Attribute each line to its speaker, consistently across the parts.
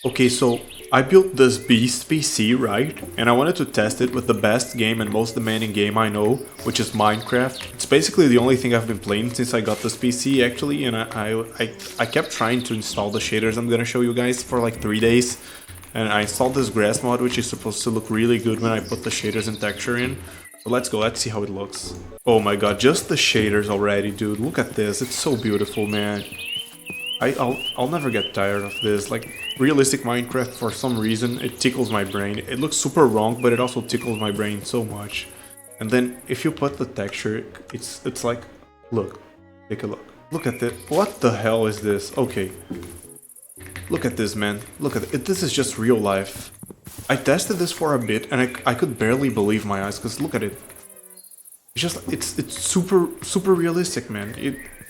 Speaker 1: Okay, so I built this beast PC, right? And I wanted to test it with the best game and most demanding game I know, which is Minecraft. It's basically the only thing I've been playing since I got this PC, actually, and I kept trying to install the shaders I'm gonna show you guys for like 3 days. And I installed this grass mod, which is supposed to look really good when I put the shaders and texture in. So let's go, let's see how it looks. Oh my god, just the shaders already, dude. Look at this, it's so beautiful, man. I'll never get tired of this. Like, realistic Minecraft, for some reason, it tickles my brain. It looks super wrong, but it also tickles my brain so much. And then, if you put the texture, it's like, look, take a look. Look at this. What the hell is this? Okay. Look at this, man. Look at it. This is just real life. I tested this for a bit, and I could barely believe my eyes, because look at it. It's super realistic, man.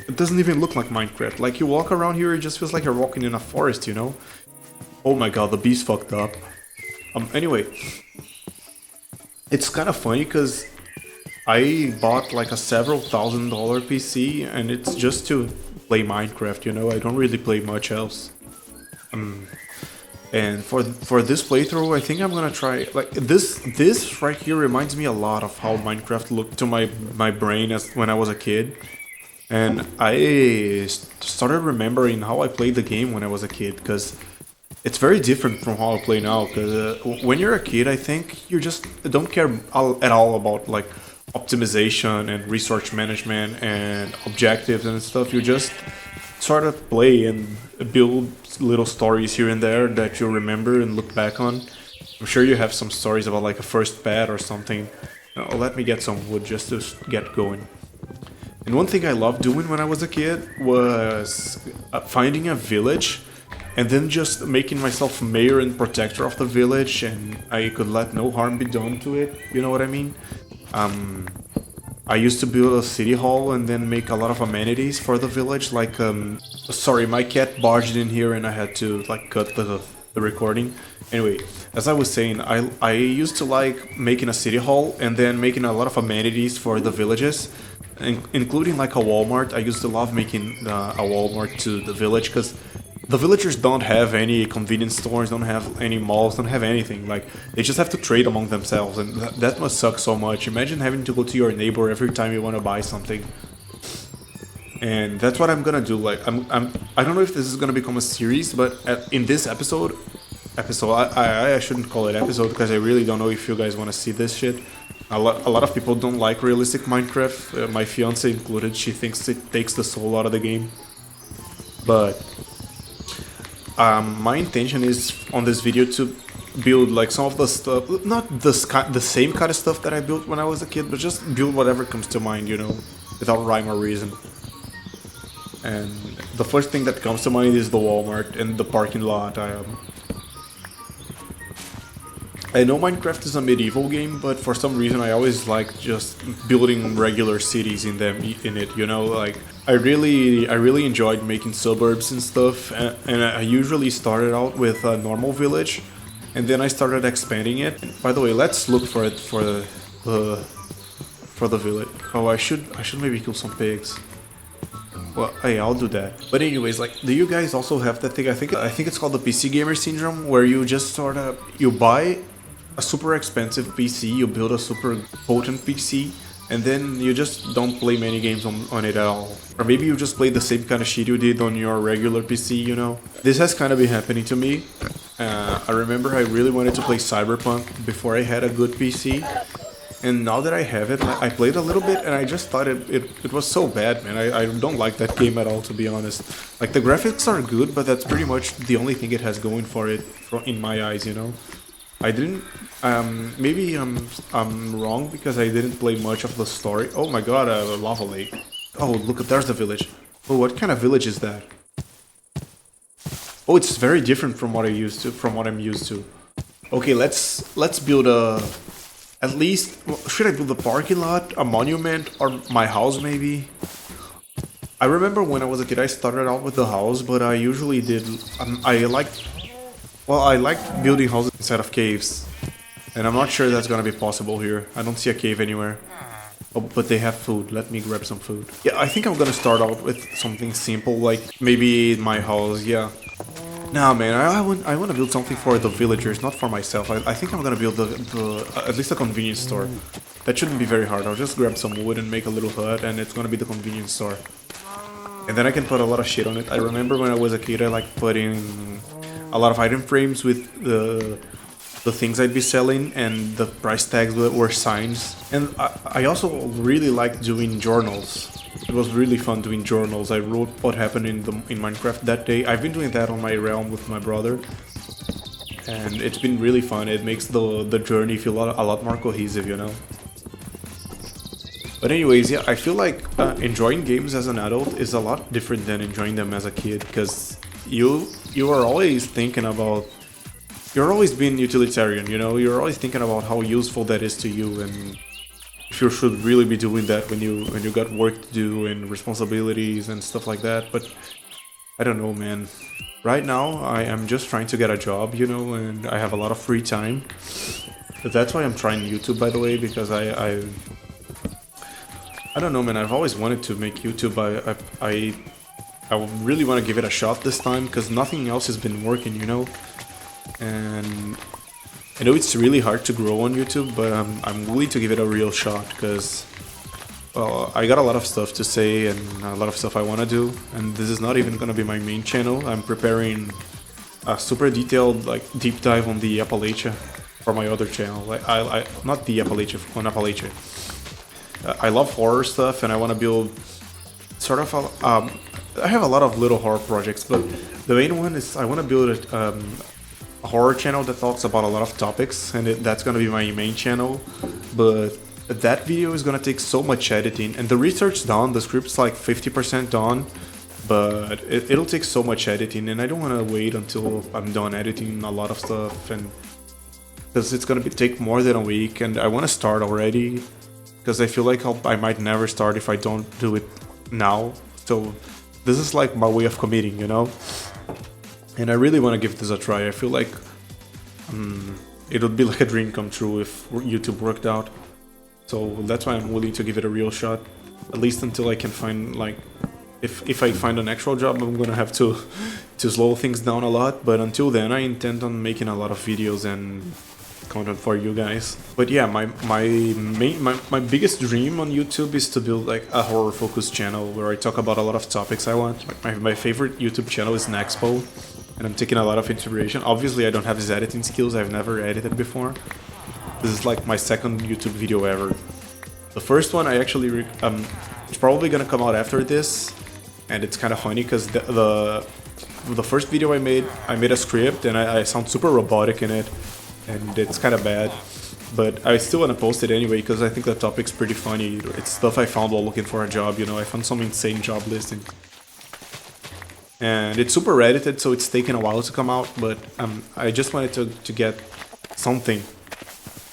Speaker 1: It doesn't even look like Minecraft. Like, you walk around here, it just feels like you're walking in a forest, you know? Oh my god, the bee's fucked up. Anyway, it's kind of funny because I bought like a several $1,000 PC, and it's just to play Minecraft, you know? I don't really play much else. And for this playthrough, I think I'm gonna try, like, this right here reminds me a lot of how Minecraft looked to my brain as when I was a kid. And I started remembering how I played the game when I was a kid, because it's very different from how I play now. Because when you're a kid, I think you just don't care at all about like optimization and resource management and objectives and stuff. You just sort of play and build little stories here and there that you remember and look back on. I'm sure you have some stories about like a first pet or something. Let me get some wood just to get going. And one thing I loved doing when I was a kid was finding a village and then just making myself mayor and protector of the village, and I could let no harm be done to it, you know what I mean? I used to build a city hall and then make a lot of amenities for the village, like, sorry, my cat barged in here and I had to, like, cut the recording. Anyway, as I was saying, I used to like making a city hall and then making a lot of amenities for the villages, including like a Walmart. I used to love making a Walmart to the village, because the villagers don't have any convenience stores, don't have any malls, don't have anything. Like, they just have to trade among themselves, and that must suck so much. Imagine having to go to your neighbor every time you want to buy something. And that's what I'm gonna do. Like, I don't know if this is gonna become a series, but in this episode, I shouldn't call it episode, because I really don't know if you guys want to see this shit. A lot of people don't like realistic Minecraft, my fiance included. She thinks it takes the soul out of the game. But my intention is on this video to build like some of the stuff, not the same kind of stuff that I built when I was a kid, but just build whatever comes to mind, you know, without rhyme or reason. And the first thing that comes to mind is the Walmart and the parking lot. I know Minecraft is a medieval game, but for some reason I always like just building regular cities in it, you know, like I really enjoyed making suburbs and stuff, and I usually started out with a normal village, and then I started expanding it. By the way, let's look for it for the village. Oh, I should maybe kill some pigs. Well, hey, I'll do that. But anyways, like, do you guys also have that thing? I think it's called the PC gamer syndrome, where you just sort of you buy a super expensive PC, you build a super potent PC, and then you just don't play many games on it at all. Or maybe you just play the same kind of shit you did on your regular PC, you know? This has kind of been happening to me. I remember I really wanted to play Cyberpunk before I had a good PC. And now that I have it, I played a little bit and I just thought it was so bad, man. I don't like that game at all, to be honest. Like, the graphics are good, but that's pretty much the only thing it has going for it, in my eyes, you know? I didn't, maybe I'm wrong because I didn't play much of the story. Oh my god, a lava lake. Oh, look, there's the village. Oh, what kind of village is that? Oh, it's very different from what I'm used to. Okay, let's build at least, should I build a parking lot, a monument, or my house maybe? I remember when I was a kid I started out with the house, but I usually did, I liked building houses instead of caves. And I'm not sure that's gonna be possible here. I don't see a cave anywhere. Oh, but they have food. Let me grab some food. Yeah, I think I'm gonna start out with something simple, like maybe my house, yeah. Nah, man, I want to build something for the villagers, not for myself. I think I'm gonna build the at least a convenience store. That shouldn't be very hard. I'll just grab some wood and make a little hut, and it's gonna be the convenience store. And then I can put a lot of shit on it. I remember when I was a kid, I like putting a lot of item frames with the things I'd be selling, and the price tags were signs. And I also really liked doing journals. It was really fun doing journals. I wrote what happened in Minecraft that day. I've been doing that on my realm with my brother, and it's been really fun. It makes the journey feel a lot more cohesive, you know. But anyways, yeah, I feel like enjoying games as an adult is a lot different than enjoying them as a kid, because you are always thinking about, you're always being utilitarian, you know. You're always thinking about how useful that is to you, and if you should really be doing that when you got work to do and responsibilities and stuff like that. But I don't know, man. Right now I am just trying to get a job, you know, and I have a lot of free time. But that's why I'm trying YouTube, by the way, because I don't know, man. I've always wanted to make YouTube. I really want to give it a shot this time, because nothing else has been working, you know. And I know it's really hard to grow on YouTube, but I'm willing to give it a real shot, because, well, I got a lot of stuff to say and a lot of stuff I want to do, and this is not even going to be my main channel. I'm preparing a super detailed, like, deep dive on the Appalachia for my other channel. Like, not the Appalachia, on Appalachia. I love horror stuff, and I want to build sort of I have a lot of little horror projects, but the main one is I want to build a horror channel that talks about a lot of topics, and that's gonna be my main channel. But that video is gonna take so much editing, and the research's done, the script's like 50% done, but it'll take so much editing, and I don't want to wait until I'm done editing a lot of stuff, and because it's gonna take more than a week, and I want to start already, because I feel like I might never start if I don't do it now. So this is like my way of committing, you know? And I really want to give this a try. I feel like it would be like a dream come true if YouTube worked out. So that's why I'm willing to give it a real shot, at least until I can find, like, if I find an actual job, I'm gonna have to slow things down a lot. But until then, I intend on making a lot of videos and content for you guys. But yeah, my biggest dream on YouTube is to build like a horror focused channel where I talk about a lot of topics I want. My favorite YouTube channel is Naxpo, and I'm taking a lot of inspiration. Obviously I don't have these editing skills, I've never edited before. This is like my second YouTube video ever. The first one I actually it's probably gonna come out after this, and it's kind of funny because the first video I made a script, and I sound super robotic in it, and it's kind of bad, but I still want to post it anyway because I think the topic's pretty funny. It's stuff I found while looking for a job, you know. I found some insane job listing, and it's super edited, so it's taken a while to come out, but I just wanted to get something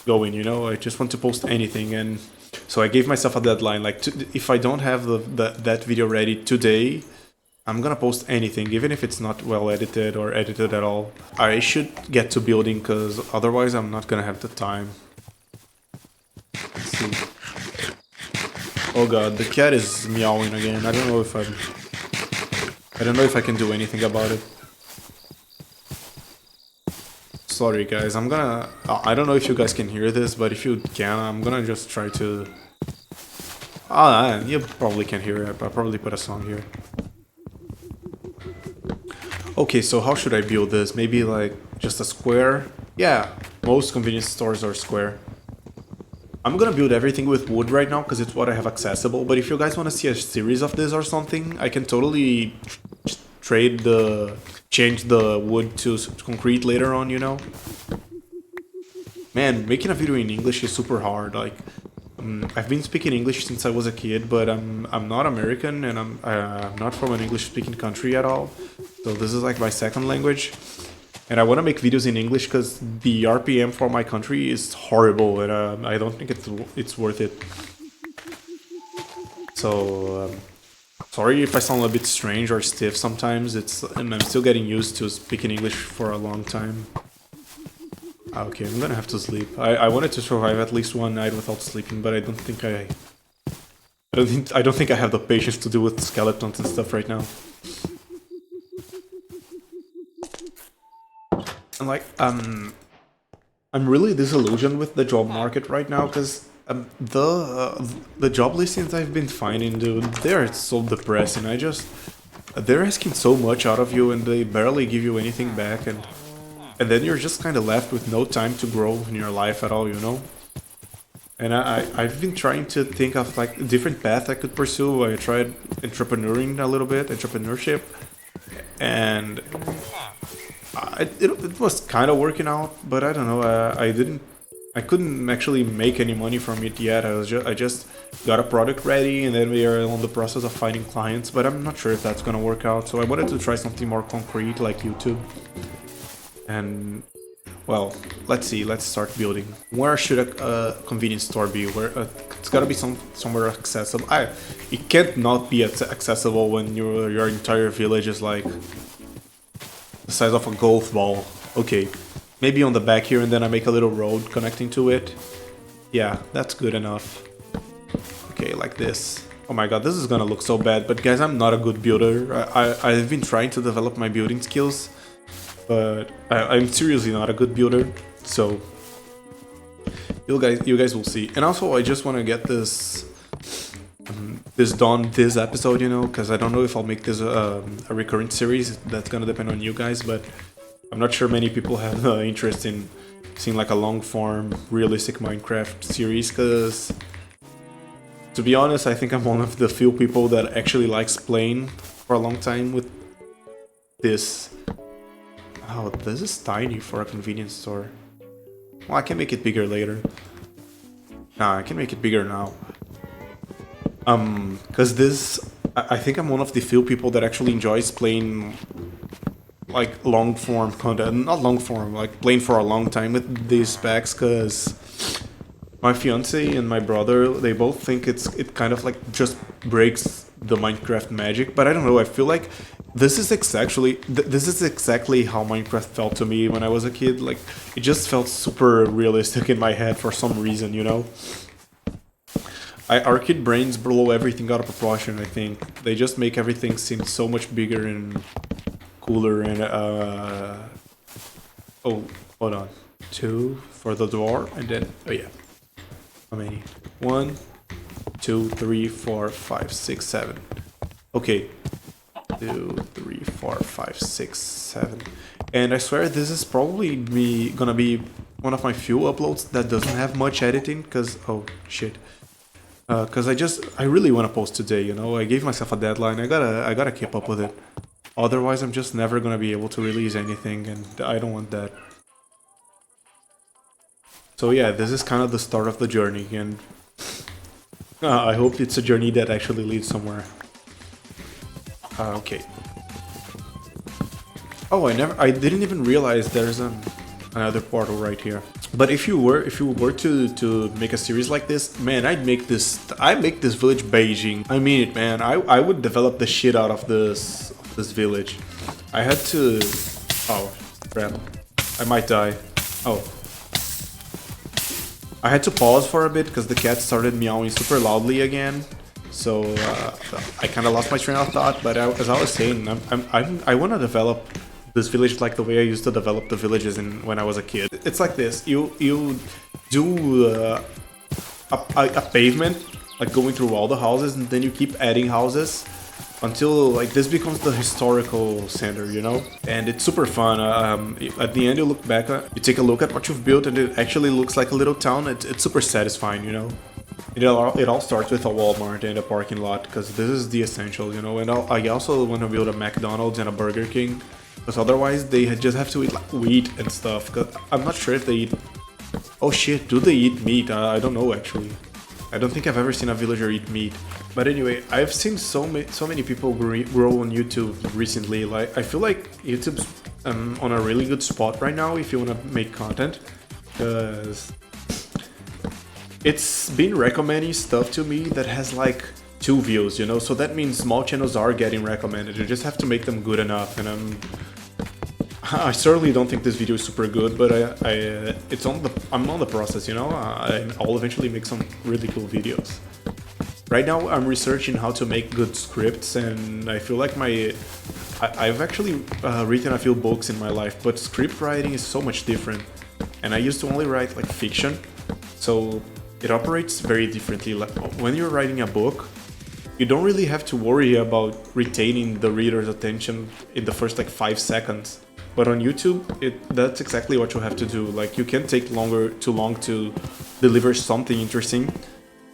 Speaker 1: going, you know. I just want to post anything, and so I gave myself a deadline, like, if I don't have that video ready today, I'm gonna post anything, even if it's not well edited or edited at all. I should get to building, because otherwise I'm not gonna have the time. Let's see. Oh god, the cat is meowing again. I don't know if I can do anything about it. Sorry guys, I don't know if you guys can hear this, but if you can, I'm gonna just try to... you probably can hear it, I'll probably put a song here. Okay, so how should I build this? Maybe like just a square? Yeah, most convenience stores are square. I'm gonna build everything with wood right now because it's what I have accessible, but if you guys want to see a series of this or something, I can totally change the wood to concrete later on, you know? Man, making a video in English is super hard. Like, I've been speaking English since I was a kid, but I'm not American, and I'm not from an English-speaking country at all. So this is like my second language, and I want to make videos in English because the RPM for my country is horrible, and I don't think it's worth it. So sorry if I sound a bit strange or stiff sometimes. I'm still getting used to speaking English for a long time. Okay, I'm gonna have to sleep. I wanted to survive at least one night without sleeping, but I don't think I have the patience to deal with skeletons and stuff right now. And like, I'm really disillusioned with the job market right now because the job listings I've been finding, dude, they're so depressing. They're asking so much out of you and they barely give you anything back, and then you're just kind of left with no time to grow in your life at all, you know? And I've been trying to think of like a different path I could pursue. I tried entrepreneuring a little bit, entrepreneurship, and it was kind of working out, but I don't know. I couldn't actually make any money from it yet. I just got a product ready, and then we are on the process of finding clients. But I'm not sure if that's gonna work out. So I wanted to try something more concrete, like YouTube. And well, let's see. Let's start building. Where should a convenience store be? Where it's gotta be somewhere accessible. It can't not be accessible when your entire village is like the size of a golf ball. Okay, maybe on the back here, and then I make a little road connecting to it. Yeah, that's good enough. Okay, like this. Oh my god, this is gonna look so bad, but guys, I'm not a good builder. I've been trying to develop my building skills, but I'm seriously not a good builder, so you guys will see. And also, I just want to get this done this episode, you know, because I don't know if I'll make this a recurrent series. That's gonna depend on you guys, but I'm not sure many people have interest in seeing like a long form realistic Minecraft series, because to be honest, I think I'm one of the few people that actually likes playing for a long time with this. Oh, this is tiny for a convenience store. Well, I can make it bigger later. Nah, I can make it bigger now. Cause I think I'm one of the few people that actually enjoys playing like long form content, not long form, like playing for a long time with these packs, cause my fiance and my brother, they both think it kind of like just breaks the Minecraft magic, but I don't know, I feel like this is exactly how Minecraft felt to me when I was a kid. Like, it just felt super realistic in my head for some reason, you know? Our kid brains blow everything out of proportion, I think. They just make everything seem so much bigger and cooler and, oh, hold on. 2 for the door, and then, oh yeah. How many? 1, 2, 3, 4, 5, 6, 7. Okay. 2, 3, 4, 5, 6, 7. And I swear this is probably gonna be one of my few uploads that doesn't have much editing, because, oh, shit. Because I really want to post today, you know. I gave myself a deadline. I gotta keep up with it. Otherwise, I'm just never gonna be able to release anything, and I don't want that. So yeah, this is kind of the start of the journey, and I hope it's a journey that actually leads somewhere. Okay. Oh, I didn't even realize there's another portal right here. But if you were to make a series like this, man, I'd make this village Beijing. I mean it, man. I would develop the shit out of this village. I had to. Oh, crap! I might die. Oh. I had to pause for a bit because the cat started meowing super loudly again. So I kind of lost my train of thought. But as I was saying, I want to develop this village like the way I used to develop the villages when I was a kid. It's like this: you do a pavement, like going through all the houses, and then you keep adding houses until like this becomes the historical center, you know. And it's super fun. At the end, you look back, you take a look at what you've built, and it actually looks like a little town. It's super satisfying, you know. It all starts with a Walmart and a parking lot, because this is the essential, you know. And I also want to build a McDonald's and a Burger King, because otherwise they just have to eat like wheat and stuff. Cause I'm not sure if they eat. Oh shit, do they eat meat? I don't know actually. I don't think I've ever seen a villager eat meat. But anyway, I've seen so many people grow on YouTube recently. Like, I feel like YouTube's on a really good spot right now if you want to make content, because it's been recommending stuff to me that has like 2 views, you know. So that means small channels are getting recommended. You just have to make them good enough, and I certainly don't think this video is super good, but I'm on the process, you know. I'll eventually make some really cool videos. right now I'm researching how to make good scripts, and I feel like I've actually written a few books in my life, but script writing is so much different. And I used to only write like fiction, so it operates very differently. Like when you're writing a book, you don't really have to worry about retaining the reader's attention in the first like 5 seconds. But on YouTube, that's exactly what you have to do. Like you can't take too long to deliver something interesting.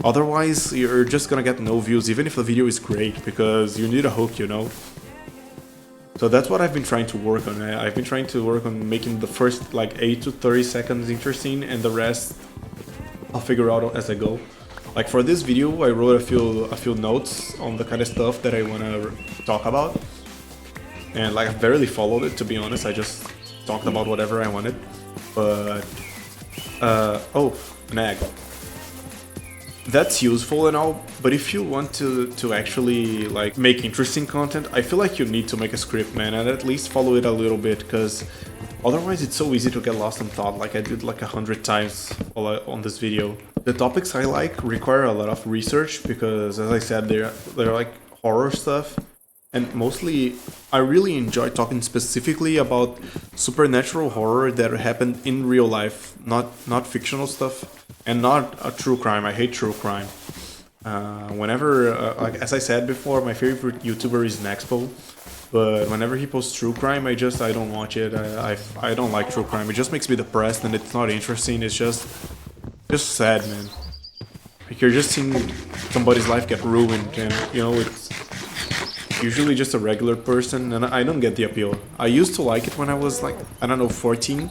Speaker 1: Otherwise, you're just gonna get no views, even if the video is great, because you need a hook, you know? So that's what I've been trying to work on. I've been trying to work on making the first like 8 to 30 seconds interesting, and the rest I'll figure out as I go. Like for this video, I wrote a few notes on the kind of stuff that I want to talk about. And like I barely followed it, to be honest. I just talked about whatever I wanted. But oh, nag. That's useful and all, but if you want to actually like make interesting content, I feel like you need to make a script, man, and at least follow it a little bit, because otherwise it's so easy to get lost in thought, like I did like 100 times on this video. The topics I like require a lot of research, because as I said, they're like horror stuff. And mostly, I really enjoy talking specifically about supernatural horror that happened in real life, not fictional stuff, and not a true crime. I hate true crime. Like as I said before, my favorite YouTuber is Nexpo, but whenever he posts true crime, I don't watch it. I don't like true crime. It just makes me depressed, and it's not interesting. It's just sad, man. Like you're just seeing somebody's life get ruined, and you know it's usually just a regular person, and I don't get the appeal. I used to like it when I was like, I don't know, 14,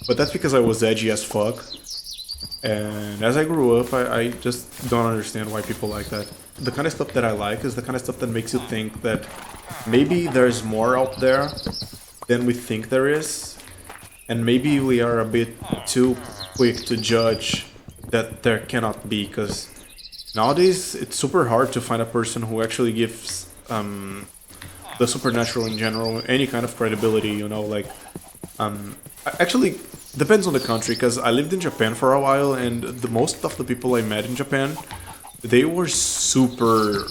Speaker 1: but that's because I was edgy as fuck. And as I grew up, I just don't understand why people like that. The kind of stuff that I like is the kind of stuff that makes you think that maybe there's more out there than we think there is, and maybe we are a bit too quick to judge that there cannot be, because nowadays it's super hard to find a person who actually gives the supernatural in general any kind of credibility, you know, like actually depends on the country, because I lived in Japan for a while, and the most of the people I met in Japan, they were super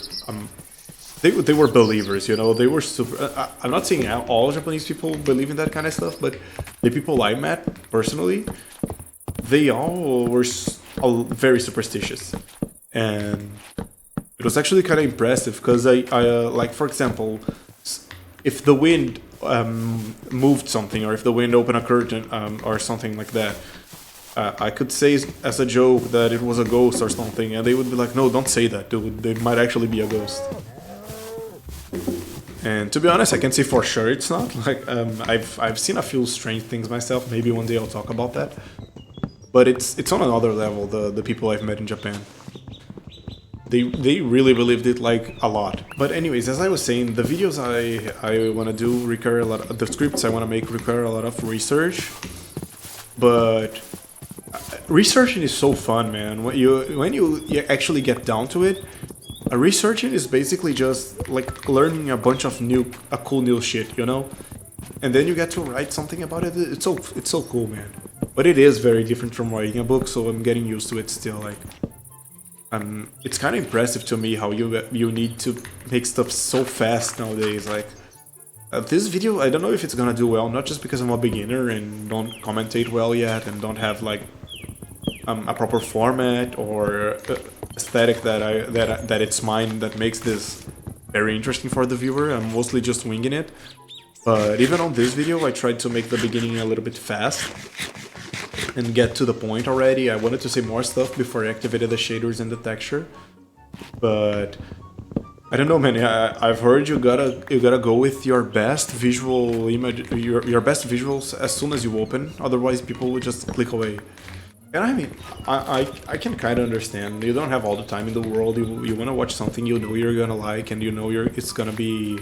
Speaker 1: they were believers, you know. They were super I'm not saying all Japanese people believe in that kind of stuff, but the people I met personally, they all were very superstitious. And it was actually kind of impressive, because I like, for example, if the wind moved something, or if the wind opened a curtain or something like that, I could say as a joke that it was a ghost or something, and they would be like, no, don't say that, dude, it might actually be a ghost. And to be honest, I can say for sure it's not. Like I've seen a few strange things myself. Maybe one day I'll talk about that. But it's on another level, the people I've met in Japan. They really believed it, like, a lot. But anyways, as I was saying, the videos I want to do require a lot, the scripts I want to make require a lot of research. But researching is so fun, man. When you actually get down to it, researching is basically just like learning a bunch of cool new shit, you know? And then you get to write something about it. It's so cool, man. But it is very different from writing a book, so I'm getting used to it still, like. It's kind of impressive to me how you need to make stuff so fast nowadays. Like this video, I don't know if it's gonna do well, not just because I'm a beginner and don't commentate well yet, and don't have like a proper format or aesthetic that it's mine that makes this very interesting for the viewer. I'm mostly just winging it. But even on this video, I tried to make the beginning a little bit fast and get to the point already. I wanted to say more stuff before I activated the shaders and the texture, but I don't know, man. I've heard you gotta go with your best visual image, your best visuals as soon as you open. Otherwise, people will just click away. And I mean, I can kind of understand. You don't have all the time in the world. You want to watch something you know you're gonna like, and you know it's gonna be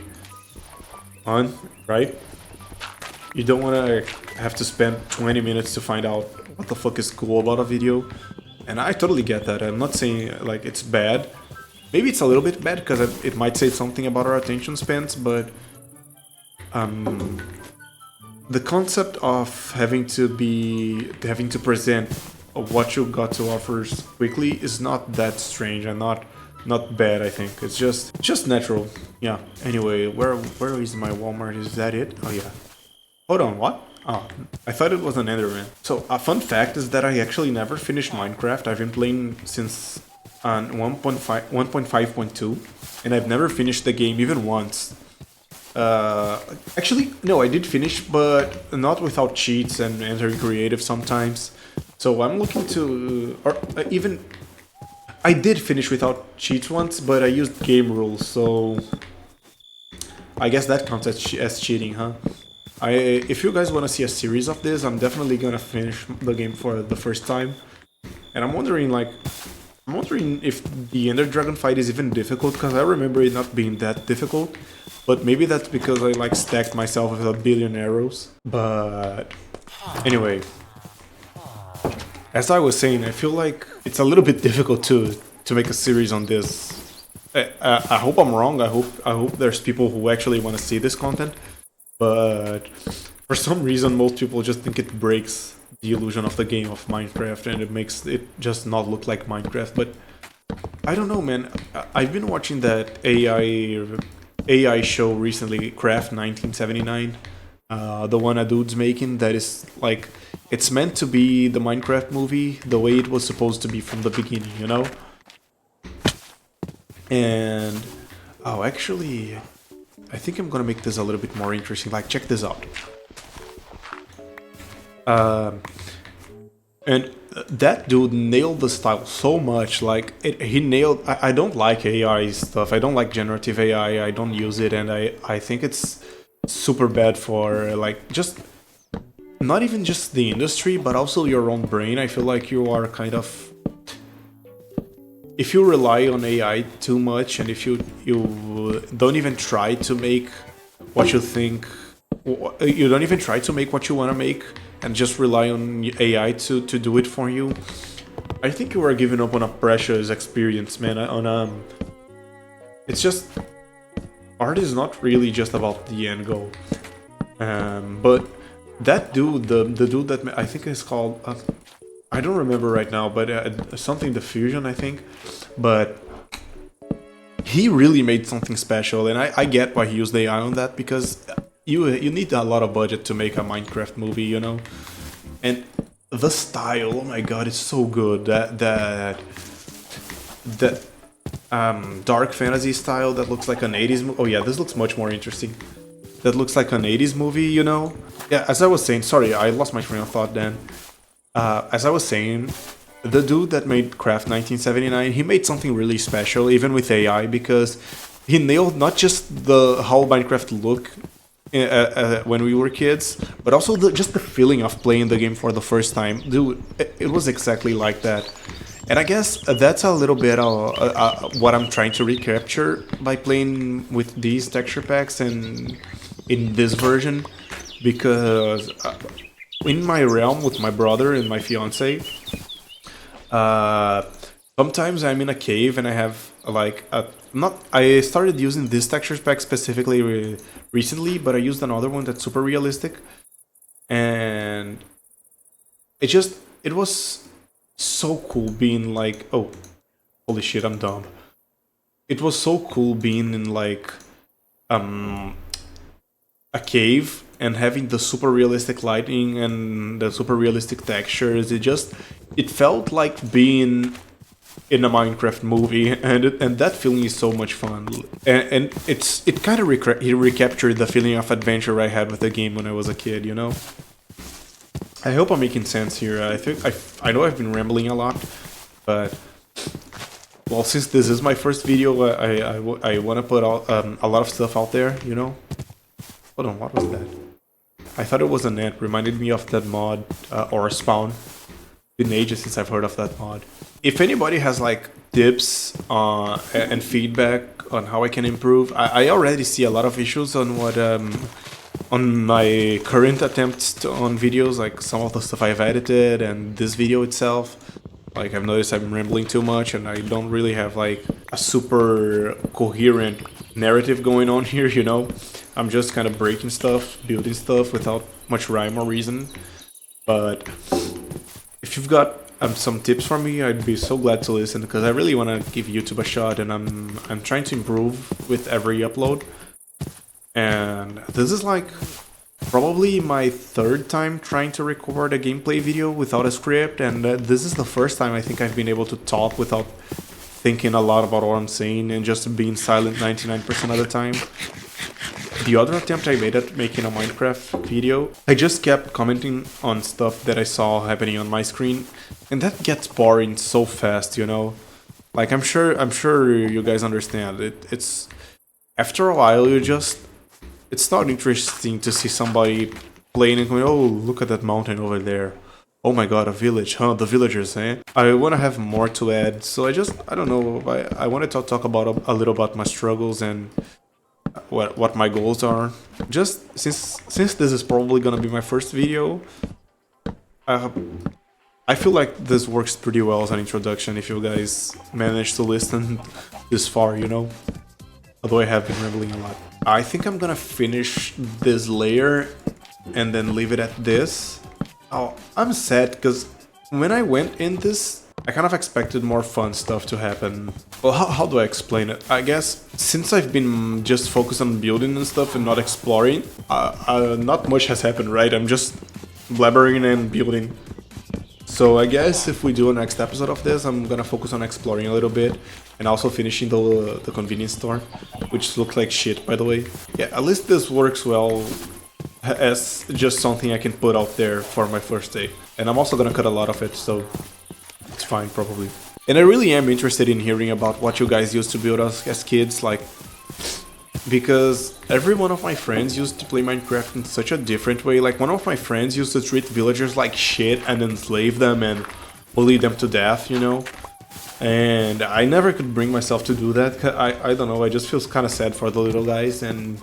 Speaker 1: fun, right? You don't want to have to spend 20 minutes to find out what the fuck is cool about a video. And I totally get that. I'm not saying like it's bad. Maybe it's a little bit bad because it might say something about our attention spans, but the concept of having to present what you got to offer quickly is not that strange. I'm not not bad. I think it's just natural. Yeah. Anyway, where is my Walmart? Is that it? Oh yeah. Hold on, what? Oh, I thought it was an Enderman. So, a fun fact is that I actually never finished Minecraft. I've been playing since 1.5.2, and I've never finished the game even once. Actually, no, I did finish, but not without cheats and entering creative sometimes. So I'm looking to, or even, I did finish without cheats once, but I used game rules, so I guess that counts as cheating, huh? If you guys want to see a series of this, I'm definitely gonna finish the game for the first time. And I'm wondering if the Ender Dragon fight is even difficult, because I remember it not being that difficult. But maybe that's because I like stacked myself with a billion arrows. But anyway, as I was saying, I feel like it's a little bit difficult to make a series on this. I hope I'm wrong. I hope there's people who actually want to see this content. But for some reason, most people just think it breaks the illusion of the game of Minecraft, and it makes it just not look like Minecraft. But I don't know, man. I've been watching that AI show recently, Craft 1979. The one a dude's making that is like, it's meant to be the Minecraft movie the way it was supposed to be from the beginning, you know? And oh, actually, I think I'm gonna make this a little bit more interesting. Like, check this out. And that dude nailed the style so much. Like, he nailed. I don't like AI stuff. I don't like generative AI. I don't use it, and I think it's super bad for like just not even just the industry, but also your own brain. I feel like you are kind of, if you rely on AI too much, and if you don't even try to make what you think, you don't even try to make what you want to make, and just rely on AI to do it for you, I think you are giving up on a precious experience, man. It's just, art is not really just about the end goal. But that dude, the dude that I think is called, I don't remember right now, but something Diffusion, I think. But he really made something special, and I get why he used AI on that, because you need a lot of budget to make a Minecraft movie, you know. And the style, oh my god, it's so good. That dark fantasy style that looks like an 80s. Oh yeah, this looks much more interesting. That looks like an 80s movie, you know. Yeah, as I was saying, sorry, I lost my train of thought then. As I was saying, the dude that made Craft 1979, he made something really special, even with AI, because he nailed not just how Minecraft looked when we were kids, but also just the feeling of playing the game for the first time. Dude, it was exactly like that. And I guess that's a little bit what I'm trying to recapture by playing with these texture packs and in this version, because in my realm with my brother and my fiance, sometimes I'm in a cave and I have like I started using this texture pack specifically recently, but I used another one that's super realistic, and it was so cool being like, oh, holy shit, I'm dumb. It was so cool being in like a cave and having the super realistic lighting and the super realistic textures. It felt like being in a Minecraft movie, and that feeling is so much fun. And it kind of recaptured the feeling of adventure I had with the game when I was a kid, you know. I hope I'm making sense here. I know I've been rambling a lot, but well, since this is my first video, I want to put a lot of stuff out there, you know. Hold on, what was that? I thought it was an ant. Reminded me of that mod, or Spawn. Been ages since I've heard of that mod. If anybody has like tips and feedback on how I can improve, I already see a lot of issues on what on my current attempts on videos, like some of the stuff I've edited and this video itself. Like, I've noticed I'm rambling too much and I don't really have like a super coherent narrative going on here, you know? I'm just kind of breaking stuff, building stuff without much rhyme or reason. But if you've got some tips from me, I'd be so glad to listen because I really want to give YouTube a shot, and I'm trying to improve with every upload. And this is like probably my third time trying to record a gameplay video without a script, and this is the first time I think I've been able to talk without thinking a lot about what I'm saying and just being silent 99% of the time. The other attempt I made at making a Minecraft video, I just kept commenting on stuff that I saw happening on my screen, and that gets boring so fast, you know? Like I'm sure you guys understand it. It's after a while it's not interesting to see somebody playing and going, oh, look at that mountain over there. Oh my god, a village, huh? The villagers, eh? I want to have more to add, so I don't know, I wanted to talk about a little about my struggles and what my goals are. Just since this is probably gonna be my first video, I feel like this works pretty well as an introduction if you guys manage to listen this far, you know? Although I have been rambling a lot. I think I'm gonna finish this layer and then leave it at this. Oh, I'm sad because when I went in this, I kind of expected more fun stuff to happen. Well, how do I explain it? I guess since I've been just focused on building and stuff and not exploring, not much has happened, right? I'm just blabbering and building. So I guess if we do a next episode of this, I'm gonna focus on exploring a little bit and also finishing the convenience store, which looks like shit, by the way. Yeah, at least this works well as just something I can put out there for my first day. And I'm also gonna cut a lot of it, so it's fine, probably. And I really am interested in hearing about what you guys used to build as kids, like, because every one of my friends used to play Minecraft in such a different way. Like, one of my friends used to treat villagers like shit and enslave them and bully them to death, you know? And I never could bring myself to do that. I don't know, I just feel kind of sad for the little guys, and...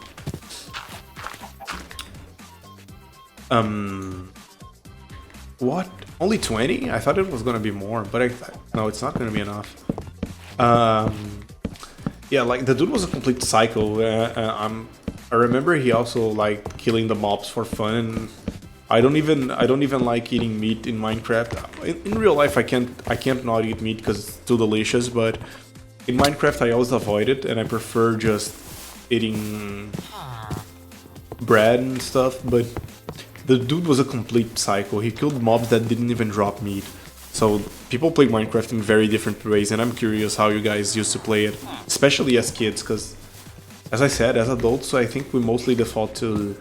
Speaker 1: What? Only 20? I thought it was gonna be more, but no, it's not gonna be enough. Yeah, like the dude was a complete psycho. I remember he also liked killing the mobs for fun. And I don't even like eating meat in Minecraft. In real life, I can't not eat meat because it's too delicious. But in Minecraft, I always avoid it, and I prefer just eating bread and stuff. But the dude was a complete psycho. He killed mobs that didn't even drop meat. So people play Minecraft in very different ways, and I'm curious how you guys used to play it, especially as kids, because, as I said, as adults, I think we mostly default to,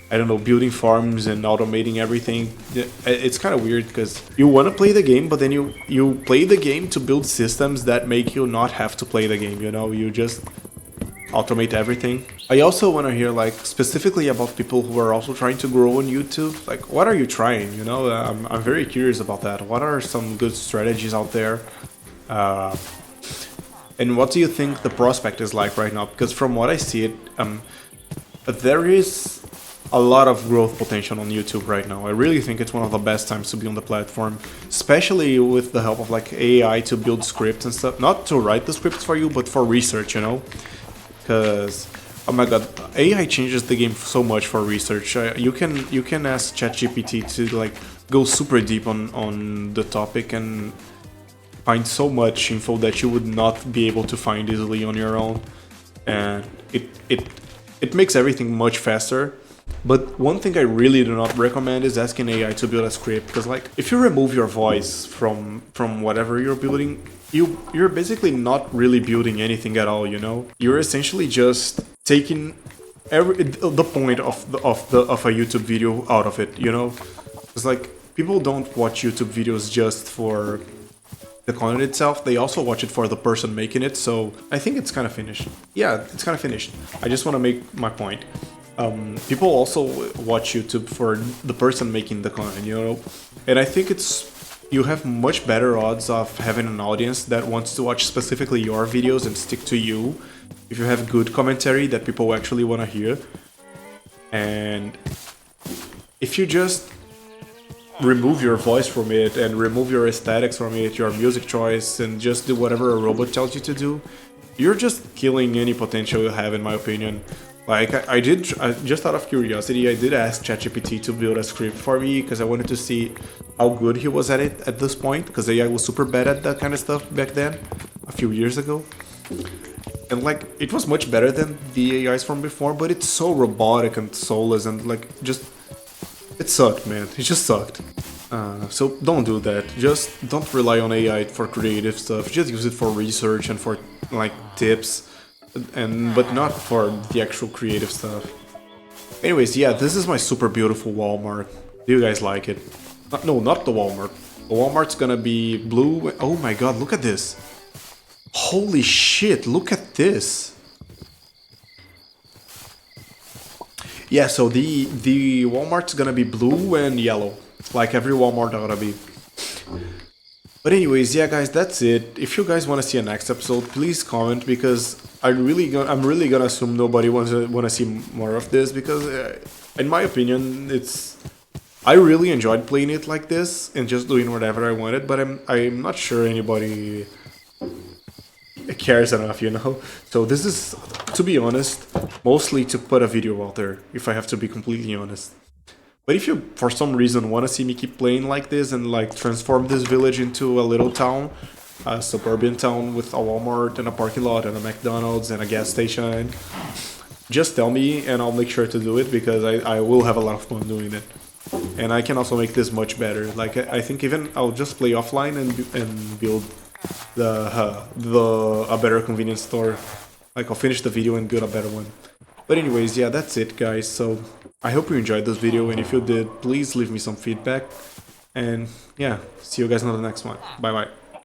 Speaker 1: I don't know, building farms and automating everything. It's kind of weird, because you want to play the game, but then you play the game to build systems that make you not have to play the game, you know? You just automate everything. I also want to hear, like, specifically about people who are also trying to grow on YouTube. Like, what are you trying, you know? I'm very curious about that. What are some good strategies out there? And what do you think the prospect is like right now? Because from what I see it, there is a lot of growth potential on YouTube right now. I really think it's one of the best times to be on the platform, especially with the help of like AI to build scripts and stuff. Not to write the scripts for you, but for research, you know? Because, oh my god, AI changes the game so much for research. You can ask ChatGPT to like go super deep on the topic and find so much info that you would not be able to find easily on your own, and it makes everything much faster. But one thing I really do not recommend is asking AI to build a script, because like if you remove your voice from whatever you're building, you're basically not really building anything at all, you know? You're essentially just taking the point of a YouTube video out of it, you know? It's like people don't watch YouTube videos just for the content itself, they also watch it for the person making it, so I think it's kind of finished. Yeah, it's kind of finished. I just want to make my point. People also watch YouTube for the person making the content, you know? And I think you have much better odds of having an audience that wants to watch specifically your videos and stick to you if you have good commentary that people actually want to hear. And if you just remove your voice from it and remove your aesthetics from it, your music choice, and just do whatever a robot tells you to do, you're just killing any potential you have, in my opinion. Like just out of curiosity, I did ask ChatGPT to build a script for me because I wanted to see how good he was at it at this point. Because AI was super bad at that kind of stuff back then, a few years ago. And like it was much better than the AIs from before, but it's so robotic and soulless and like just it sucked, man. It just sucked. So don't do that. Just don't rely on AI for creative stuff. Just use it for research and for like tips, and but not for the actual creative stuff. Anyways, yeah, this is my super beautiful Walmart. Do you guys like it? No, not the Walmart. The Walmart's gonna be blue. Oh my god, look at this. Holy shit, look at this. Yeah, so the Walmart's gonna be blue and yellow, like every Walmart ought to be. But anyways, yeah, guys, that's it. If you guys want to see a next episode, please comment because I'm really gonna assume nobody wanna see more of this because, in my opinion, I really enjoyed playing it like this and just doing whatever I wanted. But I'm not sure anybody cares enough, you know? So this is, to be honest, mostly to put a video out there, if I have to be completely honest. But if you, for some reason, want to see me keep playing like this and like transform this village into a little town, a suburban town with a Walmart and a parking lot and a McDonald's and a gas station, just tell me and I'll make sure to do it because I will have a lot of fun doing it. And I can also make this much better. Like I think even I'll just play offline and build a better convenience store. Like I'll finish the video and build a better one. But anyways, yeah, that's it, guys. So I hope you enjoyed this video, and if you did, please leave me some feedback. And yeah, see you guys on the next one. Bye bye.